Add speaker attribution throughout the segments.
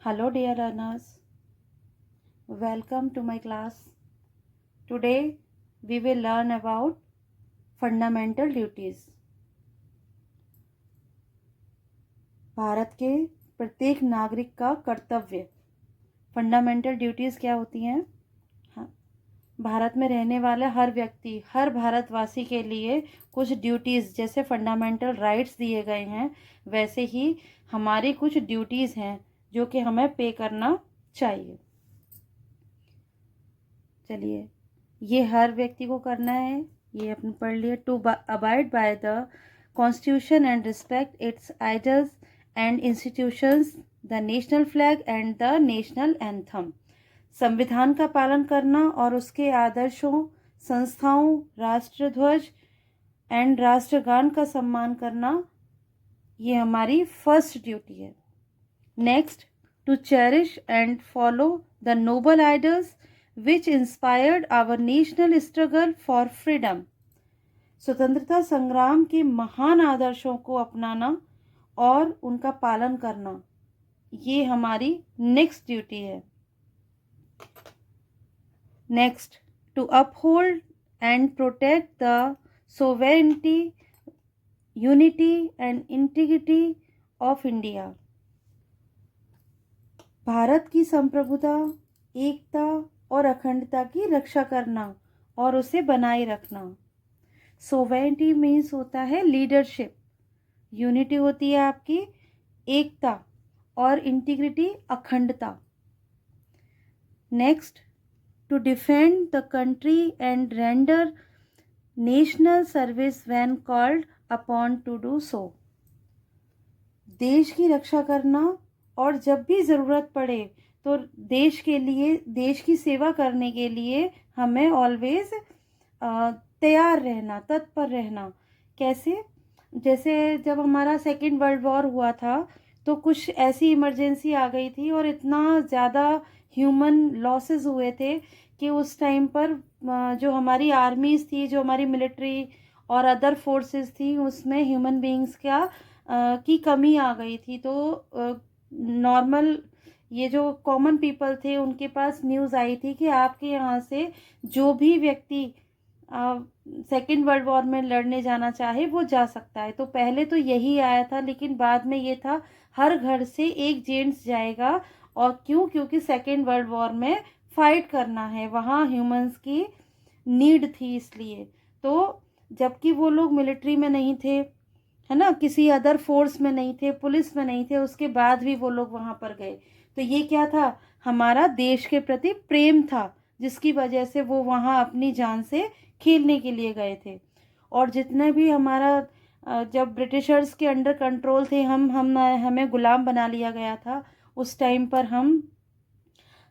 Speaker 1: Hello, dear learners. Welcome to my class. Today, we will learn about fundamental duties. Bharat के प्रत्येक नागरिक का कर्तव्य। फंडामेंटल ड्यूटीज़ क्या होती हैं? हाँ, भारत में रहने वाले हर व्यक्ति, हर भारतवासी के लिए कुछ ड्यूटीज़ जैसे फंडामेंटल राइट्स दिए गए हैं, वैसे ही हमारी कुछ ड्यूटीज़ हैं जो कि हमें पे करना चाहिए। चलिए, ये हर व्यक्ति को करना है। ये अपन पढ़ लिए। To abide by the constitution and respect its ideals and institutions, the national flag and the national anthem. संविधान का पालन करना और उसके आदर्शों, संस्थाओं, राष्ट्रध्वज एंड राष्ट्रगान का सम्मान करना, ये हमारी फर्स्ट ड्यूटी है। Next, to cherish and follow the noble ideals which inspired our national struggle for freedom. स्वतंत्रता संग्राम के महान आदर्शों को अपनाना और उनका पालन करना, ये हमारी नेक्स्ट ड्यूटी है। Next, to uphold and protect the sovereignty, unity and integrity of India. Bharat की संप्रभुता, एकता और अखंडता की रक्षा करना और उसे बनाए रखना। सोवेरेनिटी मीन्स होता है लीडरशिप, यूनिटी होती है आपकी एकता, और इंटीग्रिटी अखंडता। Next, to defend the country and render national service when called upon to do so. देश की रक्षा करना और जब भी ज़रूरत पड़े तो देश के लिए, देश की सेवा करने के लिए हमें ऑलवेज तैयार रहना, तत्पर रहना। कैसे? जैसे जब हमारा सेकेंड वर्ल्ड वॉर हुआ था तो कुछ ऐसी इमरजेंसी आ गई थी और इतना ज़्यादा ह्यूमन लॉसेस हुए थे कि उस टाइम पर जो हमारी आर्मीज़ थी, जो हमारी मिलिट्री और अदर फोर्सेस थी, उसमें ह्यूमन बीइंग्स की कमी आ गई थी। तो नॉर्मल ये जो कॉमन पीपल थे उनके पास न्यूज़ आई थी कि आपके यहाँ से जो भी व्यक्ति सेकेंड वर्ल्ड वॉर में लड़ने जाना चाहे वो जा सकता है। तो पहले तो यही आया था, लेकिन बाद में ये था हर घर से एक जेंट्स जाएगा। और क्यों? क्योंकि सेकेंड वर्ल्ड वॉर में फाइट करना है, वहाँ ह्यूमंस की नीड थी इसलिए। तो जबकि वो लोग मिलिट्री में नहीं थे, है ना, किसी अदर फोर्स में नहीं थे, पुलिस में नहीं थे, उसके बाद भी वो लोग वहाँ पर गए। तो ये क्या था? हमारा देश के प्रति प्रेम था, जिसकी वजह से वो वहाँ अपनी जान से खेलने के लिए गए थे। और जितने भी हमारा जब ब्रिटिशर्स के अंडर कंट्रोल थे, हमें गुलाम बना लिया गया था। उस टाइम पर हम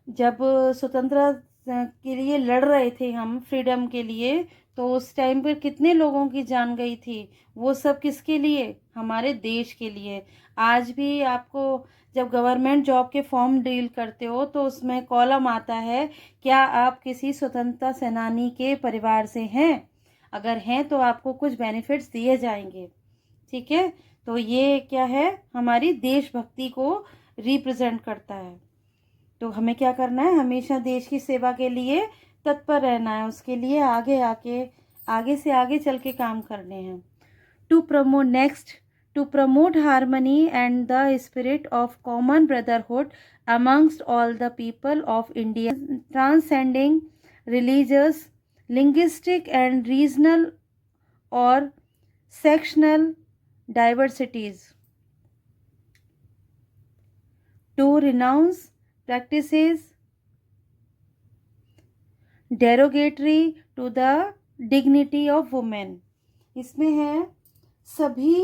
Speaker 1: जब स्वतंत्रता के लिए लड़ रहे थे, हम फ्रीडम के लिए, तो उस टाइम पर कितने लोगों की जान गई थी। वो सब किसके लिए? हमारे देश के लिए। आज भी आपको जब गवर्नमेंट जॉब के फॉर्म डील करते हो तो उसमें कॉलम आता है, क्या आप किसी स्वतंत्रता सेनानी के परिवार से हैं? अगर हैं तो आपको कुछ बेनिफिट्स दिए जाएंगे। ठीक है, तो ये क्या है? हमारी देशभक्ति को रिप्रेजेंट करता है। तो हमें क्या करना है? हमेशा देश की सेवा के लिए तत्पर रहना है, उसके लिए आगे से आगे चल के काम करने हैं। To promote next, to promote harmony and the spirit of common brotherhood amongst all the people of India, transcending religious, linguistic and regional or sectional diversities. To renounce practices derogatory to the dignity of women. इसमें है सभी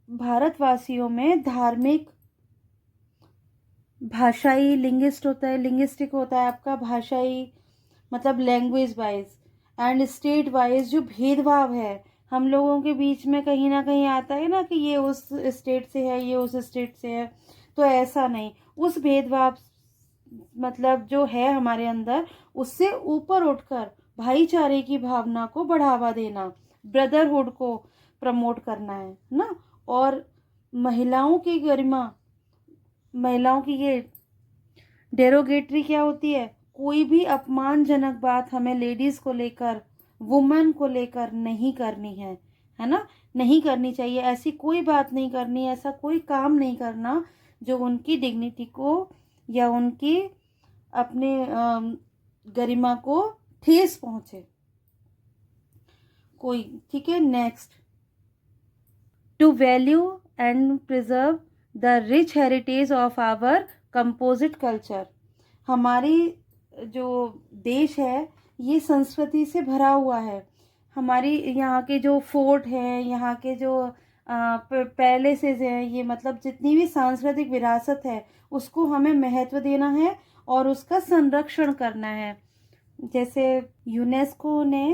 Speaker 1: भारतवासियों में धार्मिक, भाषाई, linguistic होता है आपका, भाषाई मतलब language wise, and state wise जो भेदभाव है हम लोगों के बीच में, कहीं ना कहीं आता है ना कि ये उस स्टेट से है, ये उस स्टेट से है। तो ऐसा नहीं, उस भेदभाव मतलब जो है हमारे अंदर, उससे ऊपर उठकर भाईचारे की भावना को बढ़ावा देना, ब्रदरहुड को प्रमोट करना है ना। और महिलाओं की गरिमा, महिलाओं की ये डेरोगेटरी क्या होती है? कोई भी अपमानजनक बात हमें लेडीज़ को लेकर, वुमेन को लेकर नहीं करनी है ना? नहीं करनी चाहिए, ऐसी कोई बात नहीं करनी, ऐसा कोई काम नहीं करना जो उनकी डिग्निटी को या उनकी अपने गरिमा को ठेस पहुंचे कोई। ठीक है, next, to value and preserve the rich heritage of our composite culture. हमारी जो देश है ये संस्कृति से भरा हुआ है। हमारी यहाँ के जो फोर्ट हैं, यहाँ के जो पैलेसेस हैं, ये मतलब जितनी भी सांस्कृतिक विरासत है उसको हमें महत्व देना है और उसका संरक्षण करना है। जैसे यूनेस्को ने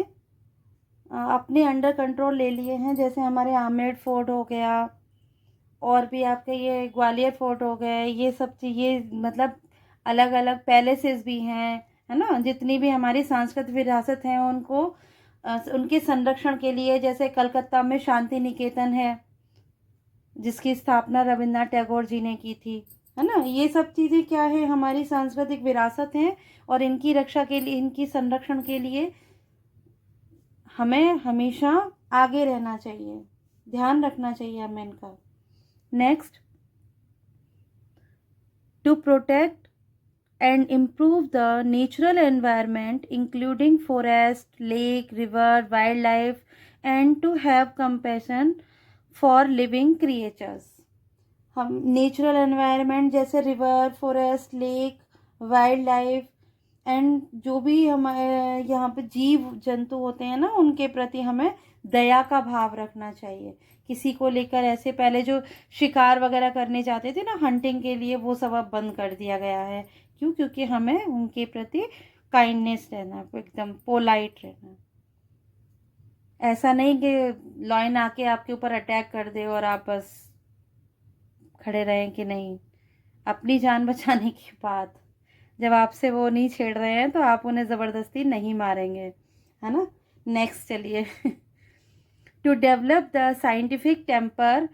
Speaker 1: अपने अंडर कंट्रोल ले लिए हैं, जैसे हमारे आमेर फोर्ट हो गया और भी आपके ये ग्वालियर फोर्ट हो गए, ये सब चीज़ें मतलब अलग अलग पैलेसेस भी हैं, है ना? जितनी भी हमारी सांस्कृतिक विरासत हैं उनको उनके संरक्षण के लिए, जैसे कलकत्ता में शांति निकेतन है जिसकी स्थापना रविन्द्रनाथ टैगोर जी ने की थी, है ना? ये सब चीज़ें क्या है? हमारी सांस्कृतिक विरासत हैं और इनकी रक्षा के लिए, इनकी संरक्षण के लिए हमें हमेशा आगे रहना चाहिए, ध्यान रखना चाहिए हमें इनका। Next, to protect and improve the natural environment including forest, lake, river, wildlife, and to have compassion for living creatures। हम नेचुरल एनवायरनमेंट जैसे river, forest, lake, wild life and जो भी हमारे यहाँ पे जीव जंतु होते हैं ना, उनके प्रति हमें दया का भाव रखना चाहिए। किसी को लेकर ऐसे पहले जो शिकार वगैरह करने जाते थे ना हंटिंग के लिए, वो सब अब बंद कर दिया गया है। क्यों? क्योंकि हमें उनके प्रति काइंडनेस रहना, एकदम पोलाइट रहना। ऐसा नहीं कि लॉयन आके आपके ऊपर अटैक कर दे और आप बस खड़े रहें कि नहीं। अपनी जान बचाने के बाद जब आपसे वो नहीं छेड़ रहे हैं तो आप उन्हें ज़बरदस्ती नहीं मारेंगे, है ना? नेक्स्ट चलिए, to develop the scientific temper,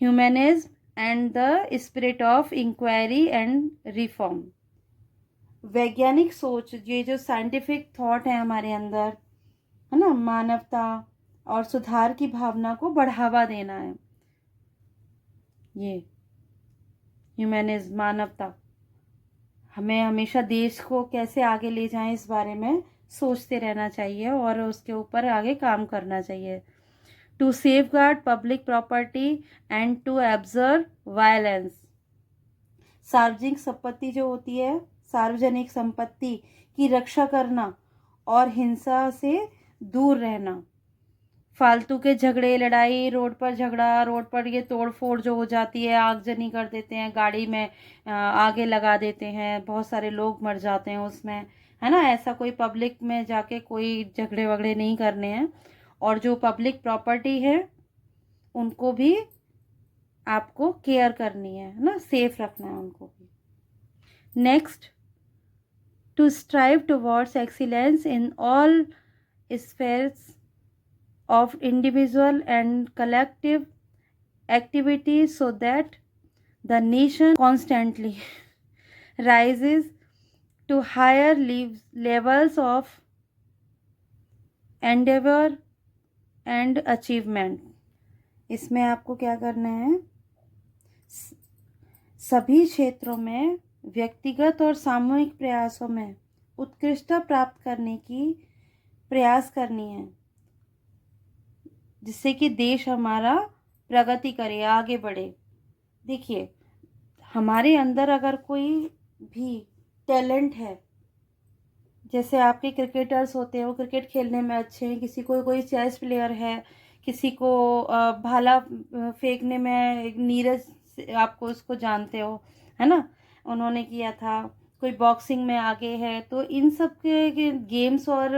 Speaker 1: humanism and the spirit of inquiry and reform. वैज्ञानिक सोच, ये जो साइंटिफिक थॉट है हमारे अंदर, है ना, मानवता और सुधार की भावना को बढ़ावा देना है। ये ह्यूमनिज्म, मानवता, हमें हमेशा देश को कैसे आगे ले जाएं इस बारे में सोचते रहना चाहिए और उसके ऊपर आगे काम करना चाहिए। To safeguard public property and to observe violence. सार्वजनिक संपत्ति जो होती है, सार्वजनिक संपत्ति की रक्षा करना और हिंसा से दूर रहना। फालतू के झगड़े, लड़ाई, रोड पर झगड़ा, रोड पर ये तोड़ फोड़ जो हो जाती है, आगजनी कर देते हैं, गाड़ी में आगे लगा देते हैं, बहुत सारे लोग मर जाते हैं उसमें, है ना? ऐसा कोई पब्लिक में जाके कोई झगड़े वगड़े नहीं करने हैं। और जो पब्लिक प्रॉपर्टी है उनको भी आपको केयर करनी है ना, सेफ रखना है उनको भी। Next, to strive towards excellence in all spheres of individual and collective activities so that the nation constantly rises to higher levels of endeavor and achievement। इसमें आपको क्या करना है? सभी क्षेत्रों में व्यक्तिगत और सामूहिक प्रयासों में उत्कृष्टता प्राप्त करने की प्रयास करनी है, जिससे कि देश हमारा प्रगति करे, आगे बढ़े। देखिए, हमारे अंदर अगर कोई भी टैलेंट है, जैसे आपके क्रिकेटर्स होते हैं, वो क्रिकेट खेलने में अच्छे हैं, किसी को कोई चेस प्लेयर है, किसी को भाला फेंकने में नीरज, आपको उसको जानते हो, है ना, उन्होंने किया था, कोई बॉक्सिंग में आगे है। तो इन सब के गेम्स और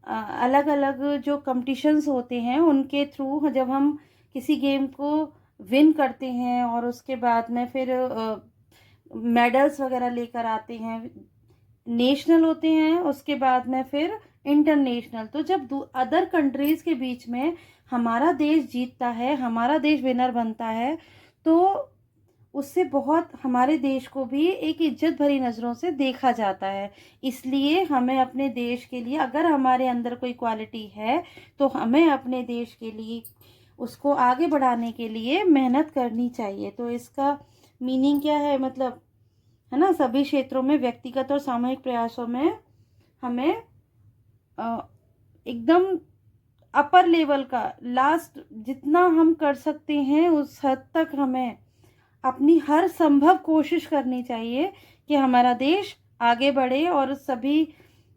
Speaker 1: अलग अलग जो कंपटीशंस होते हैं उनके थ्रू जब हम किसी गेम को विन करते हैं और उसके बाद में फिर मेडल्स वगैरह लेकर आते हैं, नेशनल होते हैं, उसके बाद में फिर इंटरनेशनल। तो जब अदर कंट्रीज़ के बीच में हमारा देश जीतता है, हमारा देश विनर बनता है, तो उससे बहुत हमारे देश को भी एक इज्जत भरी नज़रों से देखा जाता है। इसलिए हमें अपने देश के लिए, अगर हमारे अंदर कोई क्वालिटी है तो हमें अपने देश के लिए उसको आगे बढ़ाने के लिए मेहनत करनी चाहिए। तो इसका मीनिंग क्या है, मतलब है ना, सभी क्षेत्रों में व्यक्तिगत और सामूहिक प्रयासों में हमें एकदम अपर लेवल का लास्ट जितना हम कर सकते हैं उस हद तक हमें अपनी हर संभव कोशिश करनी चाहिए कि हमारा देश आगे बढ़े और सभी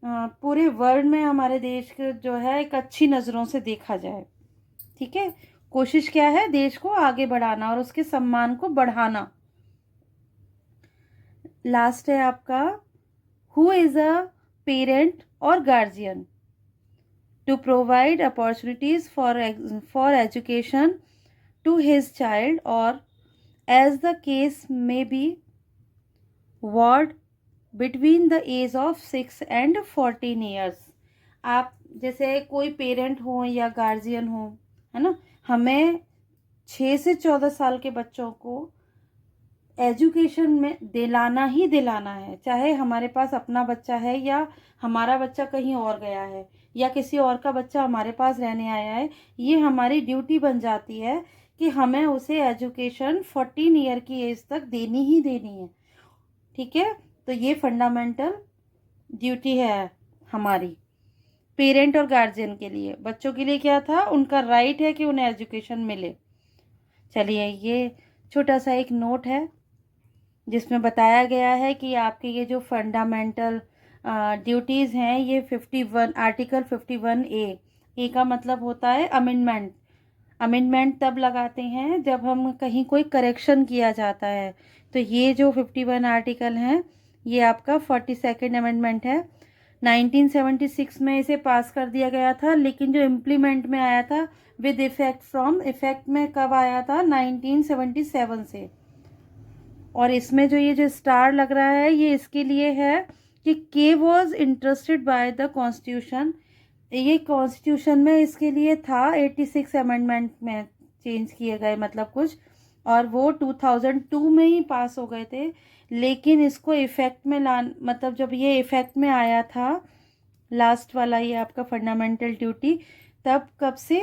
Speaker 1: पूरे वर्ल्ड में हमारे देश के जो है एक अच्छी नज़रों से देखा जाए। ठीक है, कोशिश क्या है, देश को आगे बढ़ाना और उसके सम्मान को बढ़ाना। लास्ट है आपका, हु इज़ अ पेरेंट और guardian to provide opportunities for education to his child, or as the case may be, ward between the age of 6 and 14 years। आप जैसे कोई पेरेंट हो या गार्जियन हो, है ना, हमें 6 से 14 साल के बच्चों को एजुकेशन में दिलाना ही दिलाना है, चाहे हमारे पास अपना बच्चा है या हमारा बच्चा कहीं और गया है या किसी और का बच्चा हमारे पास रहने आया है। ये हमारी ड्यूटी बन जाती है कि हमें उसे एजुकेशन 14 ईयर की एज तक देनी ही देनी है। ठीक है, तो ये फंडामेंटल ड्यूटी है हमारी पेरेंट और गार्जियन के लिए। बच्चों के लिए क्या था, उनका राइट है कि उन्हें एजुकेशन मिले। चलिए, ये छोटा सा एक नोट है जिसमें बताया गया है कि आपके ये जो फंडामेंटल ड्यूटीज़ हैं, ये 51 आर्टिकल 51A का मतलब होता है अमेंडमेंट। अमेंडमेंट तब लगाते हैं जब हम कहीं कोई करेक्शन किया जाता है। तो ये जो 51 आर्टिकल हैं, ये आपका 42nd अमेंडमेंट है। 1976 में इसे पास कर दिया गया था, लेकिन जो इम्प्लीमेंट में आया था विद इफेक्ट फ्रॉम, इफेक्ट में कब आया था, 1977 से। और इसमें जो ये जो स्टार लग रहा है, ये इसके लिए है कि के was interested bye the constitution. ये कॉन्स्टिट्यूशन में इसके लिए था, 86 अमेंडमेंट में चेंज किए गए मतलब कुछ, और वो 2002 में ही पास हो गए थे। लेकिन इसको इफ़ेक्ट में मतलब जब ये इफ़ेक्ट में आया था, लास्ट वाला ये आपका फंडामेंटल ड्यूटी, तब कब से,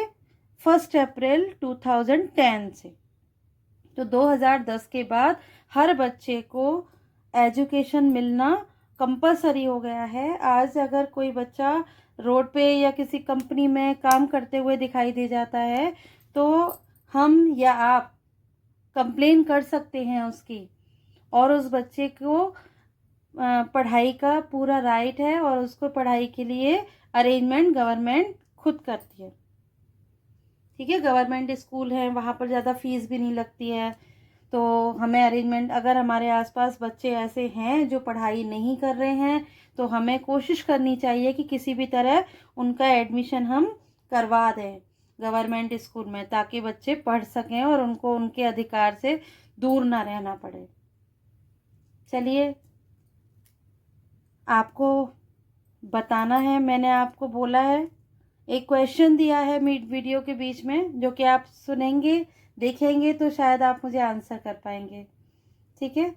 Speaker 1: 1 अप्रैल 2010 से। तो 2010 के बाद हर बच्चे को एजुकेशन मिलना कंपलसरी हो गया है। आज अगर कोई बच्चा रोड पे या किसी कंपनी में काम करते हुए दिखाई दे जाता है तो हम या आप कंप्लेन कर सकते हैं उसकी, और उस बच्चे को पढ़ाई का पूरा राइट है और उसको पढ़ाई के लिए अरेंजमेंट गवर्नमेंट खुद करती है। ठीक है, गवर्नमेंट स्कूल है, वहाँ पर ज़्यादा फीस भी नहीं लगती है। तो हमें अरेंजमेंट, अगर हमारे आसपास बच्चे ऐसे हैं जो पढ़ाई नहीं कर रहे हैं, तो हमें कोशिश करनी चाहिए कि किसी भी तरह उनका एडमिशन हम करवा दें गवर्नमेंट स्कूल में, ताकि बच्चे पढ़ सकें और उनको उनके अधिकार से दूर ना रहना पड़े। चलिए, आपको बताना है, मैंने आपको बोला है, एक क्वेश्चन दिया है वीडियो के बीच में, जो कि आप सुनेंगे देखेंगे तो शायद आप मुझे आंसर कर पाएंगे। ठीक है,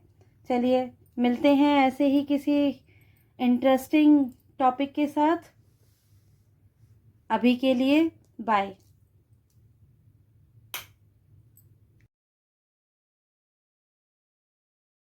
Speaker 1: चलिए मिलते हैं ऐसे ही किसी इंटरेस्टिंग टॉपिक के साथ। अभी के लिए बाय।